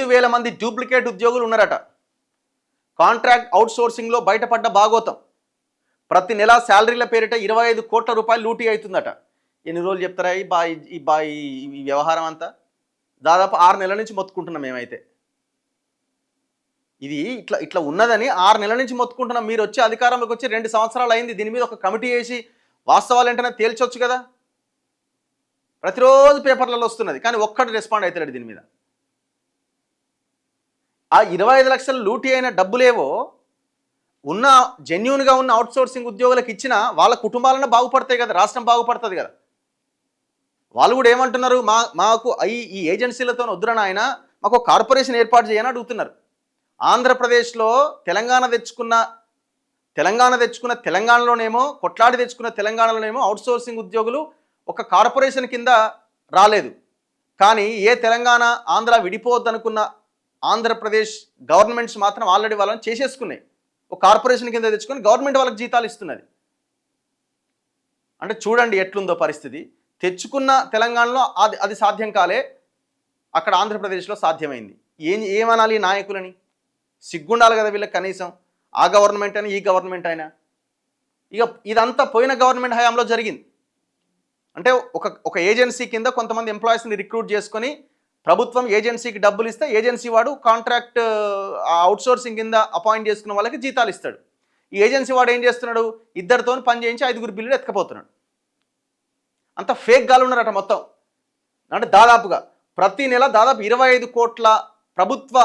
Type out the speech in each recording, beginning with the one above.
5,000 మంది డూప్లికేట్ ఉద్యోగులు ఉన్నారట. కాంట్రాక్ట్ అవుట్సోర్సింగ్లో బయటపడ్డ భాగోతం. ప్రతి నెల శాలరీల పేరిట 25 కోట్ల రూపాయలు లూటీ అవుతుందట. ఎన్ని రోజులు చెప్తారా ఈ వ్యవహారం అంతా? దాదాపు 6 నెలల నుంచి మొత్తుకుంటున్నాం మేమైతే. ఇది ఇట్లా ఉన్నదని 6 నెలల నుంచి మొత్తుకుంటున్నాం. మీరు వచ్చి అధికారంలోకి వచ్చి 2 సంవత్సరాలు అయింది. దీని మీద ఒక కమిటీ వేసి వాస్తవాలు ఏంటనే తేల్చొచ్చు కదా. ప్రతిరోజు పేపర్లలో వస్తున్నది, కానీ ఒక్కటి రెస్పాండ్ అవుతలేడు దీని మీద. ఆ 25 లక్షలు లూటీ అయిన డబ్బులేవో ఉన్న జెన్యూన్గా ఉన్న అవుట్సోర్సింగ్ ఉద్యోగులకు ఇచ్చిన వాళ్ళ కుటుంబాలన్నా బాగుపడతాయి కదా, రాష్ట్రం బాగుపడుతుంది కదా. వాళ్ళు కూడా ఏమంటున్నారు, మాకు ఈ ఏజెన్సీలతో వద్దురని ఆయన మాకు కార్పొరేషన్ ఏర్పాటు చేయని అడుగుతున్నారు. ఆంధ్రప్రదేశ్లో తెలంగాణ తెచ్చుకున్న తెలంగాణలోనేమో కొట్లాడి తెచ్చుకున్న తెలంగాణలోనేమో అవుట్సోర్సింగ్ ఉద్యోగులు ఒక కార్పొరేషన్ కింద రాలేదు. కానీ ఏ తెలంగాణ ఆంధ్ర విడిపోవద్దనుకున్న ఆంధ్రప్రదేశ్ గవర్నమెంట్స్ మాత్రం ఆల్రెడీ వాళ్ళని చేసేసుకున్నాయి. ఒక కార్పొరేషన్ కింద తెచ్చుకొని గవర్నమెంట్ వాళ్ళకి జీతాలు ఇస్తున్నది. అంటే చూడండి ఎట్లుందో పరిస్థితి. తెచ్చుకున్న తెలంగాణలో అది సాధ్యం కాలే, అక్కడ ఆంధ్రప్రదేశ్లో సాధ్యమైంది. ఏమనాలి ఈ నాయకులని? సిగ్గుండాలి కదా వీళ్ళకి కనీసం. ఆ గవర్నమెంట్ అయినా ఈ గవర్నమెంట్ అయినా. ఇక ఇదంతా పోయిన గవర్నమెంట్ హయాంలో జరిగింది. అంటే ఒక ఏజెన్సీ కింద కొంతమంది ఎంప్లాయీస్ని రిక్రూట్ చేసుకొని ప్రభుత్వం ఏజెన్సీకి డబ్బులు ఇస్తే ఏజెన్సీ వాడు కాంట్రాక్ట్ అవుట్సోర్సింగ్ కింద అపాయింట్ చేసుకున్న వాళ్ళకి జీతాలు ఇస్తాడు. ఈ ఏజెన్సీ వాడు ఏం చేస్తున్నాడు, ఇద్దరితో పని చేయించి 5 బిల్లులు ఎత్తుకపోతున్నాడు. అంత ఫేక్ గాలు ఉన్నారట మొత్తం. అంటే దాదాపుగా ప్రతి నెల దాదాపు 25 కోట్ల ప్రభుత్వ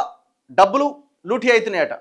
డబ్బులు లూటీ అవుతున్నాయట.